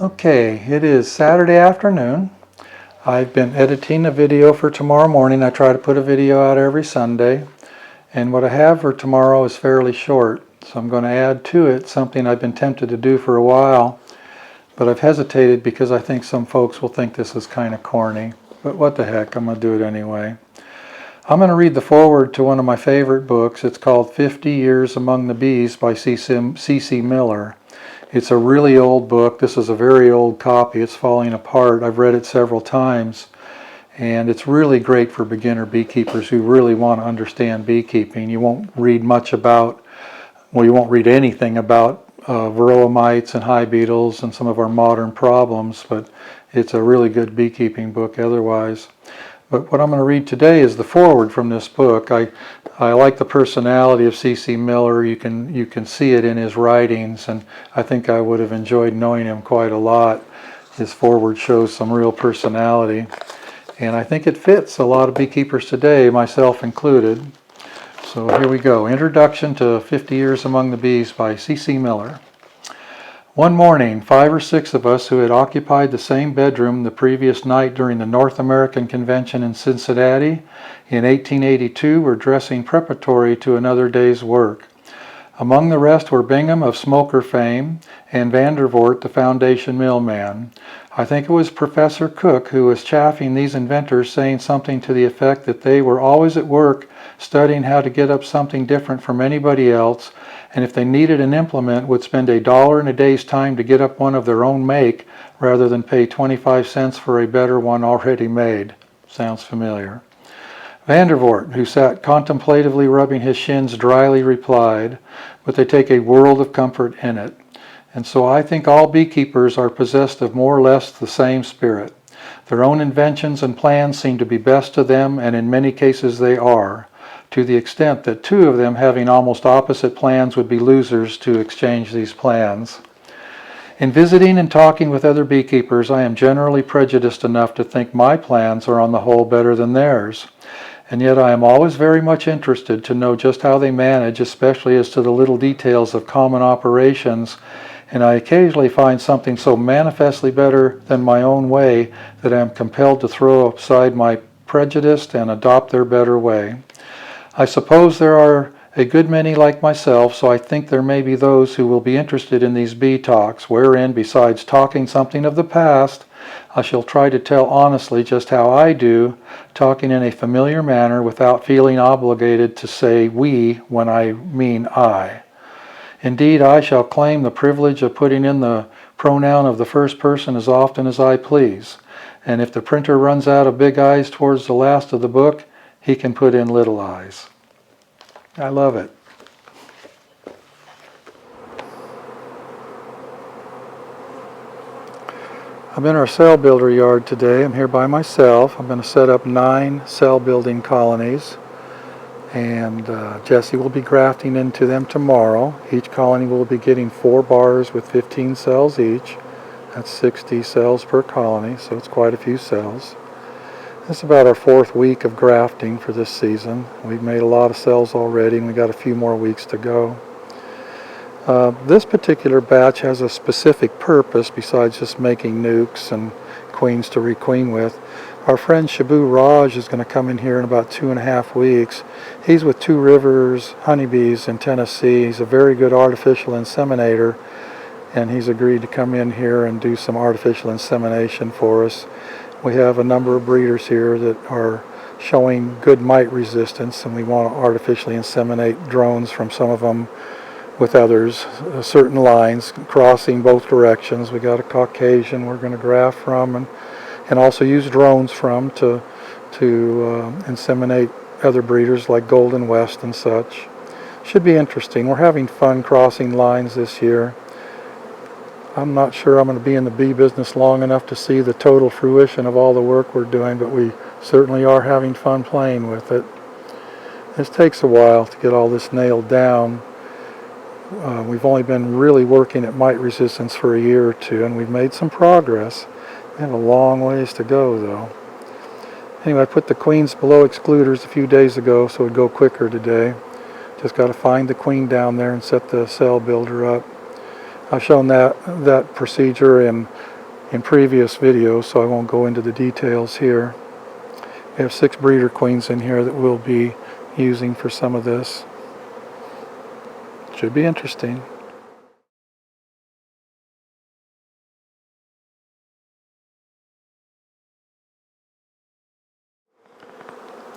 Okay, it is Saturday afternoon. I've been editing a video for tomorrow morning. I try to put a video out every Sunday. And what I have for tomorrow is fairly short. So I'm going to add to it something I've been tempted to do for a while. But I've hesitated because I think some folks will think this is kind of corny. But what the heck, I'm going to do it anyway. I'm going to read the foreword to one of my favorite books. It's called 50 Years Among the Bees by C.C. Miller. It's a really old book. This is a very old copy. It's falling apart. I've read it several times, and it's really great for beginner beekeepers who really want to understand beekeeping. You won't read much about, well, you won't read anything about varroa mites and hive beetles and some of our modern problems, but it's a really good beekeeping book otherwise. But what I'm going to read today is the foreword from this book. I like the personality of C.C. Miller. You can see it in his writings, and I think I would have enjoyed knowing him quite a lot. His foreword shows some real personality, and I think it fits a lot of beekeepers today, myself included. So here we go. Introduction to 50 Years Among the Bees by C.C. Miller. One morning, 5 or 6 of us who had occupied the same bedroom the previous night during the North American Convention in Cincinnati in 1882 were dressing preparatory to another day's work. Among the rest were Bingham of smoker fame and Vandervoort, the foundation millman. I think it was Professor Cook who was chaffing these inventors, saying something to the effect that they were always at work studying how to get up something different from anybody else, and if they needed an implement, would spend $1 in a day's time to get up one of their own make rather than pay 25 cents for a better one already made. Sounds familiar. Vandervoort, who sat contemplatively rubbing his shins, dryly replied, "But they take a world of comfort in it." And so I think all beekeepers are possessed of more or less the same spirit. Their own inventions and plans seem to be best to them, and in many cases they are, to the extent that 2 of them having almost opposite plans would be losers to exchange these plans. In visiting and talking with other beekeepers, I am generally prejudiced enough to think my plans are on the whole better than theirs. And yet I am always very much interested to know just how they manage, especially as to the little details of common operations, and I occasionally find something so manifestly better than my own way that I am compelled to throw aside my prejudice and adopt their better way. I suppose there are a good many like myself, so I think there may be those who will be interested in these bee talks, wherein, besides talking something of the past, I shall try to tell honestly just how I do, talking in a familiar manner without feeling obligated to say we when I mean I. Indeed, I shall claim the privilege of putting in the pronoun of the first person as often as I please, and if the printer runs out of big I's towards the last of the book, he can put in little i's. I love it. I'm in our cell builder yard today. I'm here by myself. I'm going to set up 9 cell building colonies, and Jesse will be grafting into them tomorrow. Each colony will be getting 4 bars with 15 cells each. That's 60 cells per colony, so it's quite a few cells. This is about our 4th week of grafting for this season. We've made a lot of cells already, and we got a few more weeks to go. This particular batch has a specific purpose besides just making nukes and queens to requeen with. Our friend Shabu Raj is going to come in here in about 2.5 weeks. He's with Two Rivers Honeybees in Tennessee. He's a very good artificial inseminator, and he's agreed to come in here and do some artificial insemination for us. We have a number of breeders here that are showing good mite resistance, and we want to artificially inseminate drones from some of them with others, certain lines crossing both directions. We got a Caucasian we're going to graft from, and also use drones from to inseminate other breeders like Golden West and such. Should be interesting. We're having fun crossing lines this year. I'm not sure I'm going to be in the bee business long enough to see the total fruition of all the work we're doing, but we certainly are having fun playing with it. This takes a while to get all this nailed down. We've only been really working at mite resistance for a year or 2, and we've made some progress. We have a long ways to go, though. Anyway, I put the queens below excluders a few days ago, so it'd go quicker today. Just got to find the queen down there and set the cell builder up. I've shown that procedure in previous videos, so I won't go into the details here. We have 6 breeder queens in here that we'll be using for some of this. Should be interesting.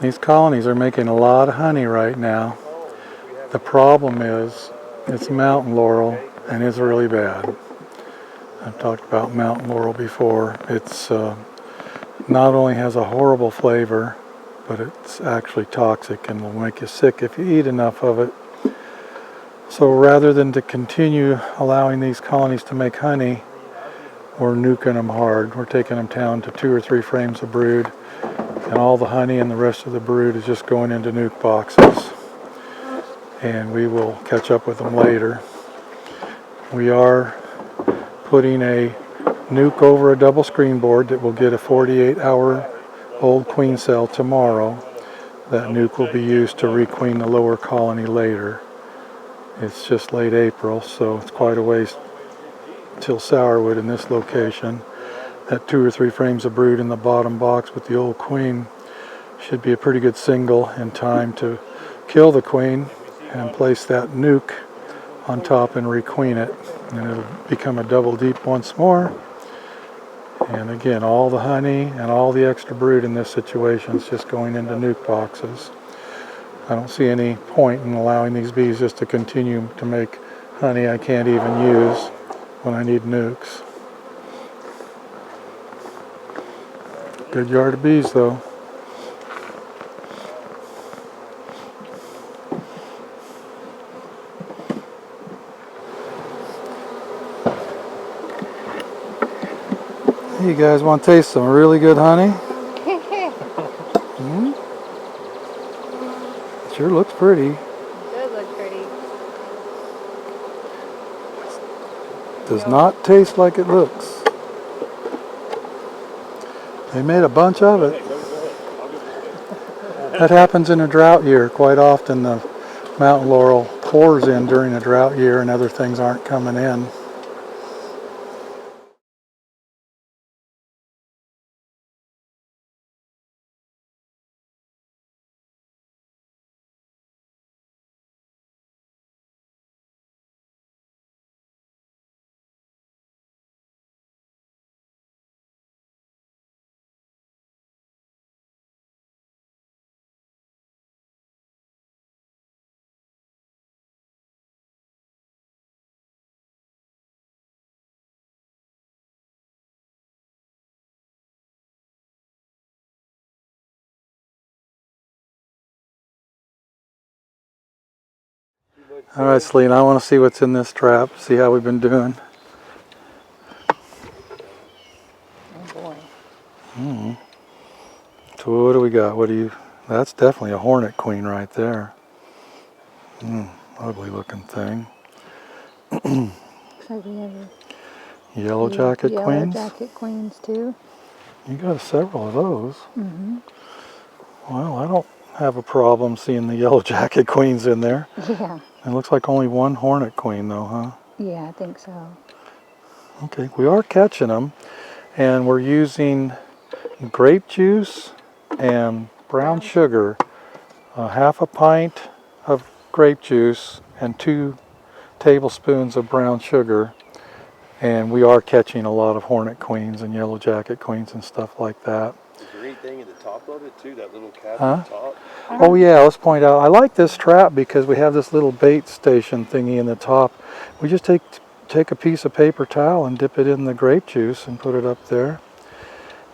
These colonies are making a lot of honey right now. The problem is it's mountain laurel and it's really bad. I've talked about mountain laurel before. It's not only has a horrible flavor, but it's actually toxic and will make you sick if you eat enough of it. So rather than to continue allowing these colonies to make honey, we're nuking them hard. We're taking them down to 2 or 3 frames of brood, and all the honey and the rest of the brood is just going into nuke boxes. And we will catch up with them later. We are putting a nuke over a double screen board that will get a 48-hour-old queen cell tomorrow. That nuke will be used to requeen the lower colony later. It's just late April, so it's quite a ways till sourwood in this location. That 2 or 3 frames of brood in the bottom box with the old queen should be a pretty good single in time to kill the queen and place that nuke on top and requeen it, and it'll become a double deep once more. And again, all the honey and all the extra brood in this situation is just going into nuke boxes. I don't see any point in allowing these bees just to continue to make honey I can't even use when I need nukes. Good yard of bees though. You guys want to taste some really good honey? It sure looks pretty. It does look pretty. Does not taste like it looks. They made a bunch of it. That happens in a drought year. Quite often the mountain laurel pours in during a drought year and other things aren't coming in. All right, Selena, I want to see what's in this trap, see how we've been doing. Oh boy. So what do we got? That's definitely a hornet queen right there. Ugly looking thing. Looks like we have Yellow jacket queens? Yellow jacket queens too. You got several of those. Well, I don't have a problem seeing the yellow jacket queens in there. Yeah. It looks like only one hornet queen though, huh? Yeah, I think so. Okay, we are catching them, and we're using grape juice and brown sugar. Half a pint of grape juice and 2 tablespoons of brown sugar, and we are catching a lot of hornet queens and yellow jacket queens and stuff like that. Is there anything at the top of it too? That little cap at the top? Oh yeah, let's point out, I like this trap because we have this little bait station thingy in the top. We just take a piece of paper towel and dip it in the grape juice and put it up there.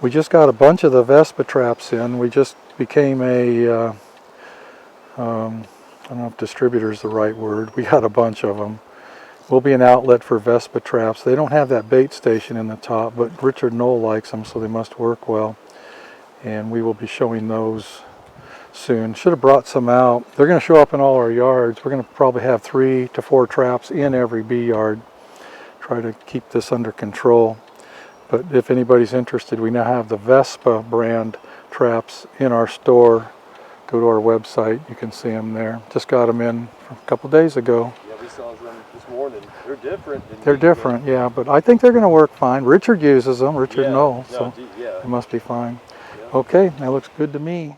We just got a bunch of the Vespa traps in. We just became a, I don't know if distributor is the right word. We got a bunch of them. We'll be an outlet for Vespa traps. They don't have that bait station in the top, but Richard Knoll likes them, so they must work well. And we will be showing those soon. Should have brought some out. They're going to show up in all our yards. We're going to probably have 3 to 4 traps in every bee yard. Try to keep this under control. But if anybody's interested, we now have the Vespa brand traps in our store. Go to our website, you can see them there. Just got them in a couple days ago. Yeah, we saw them this morning. They're different. They're different, yeah, but I think they're going to work fine. Richard uses them, Richard Yeah, knows, no, so yeah. they must be fine. Yeah. Okay, that looks good to me.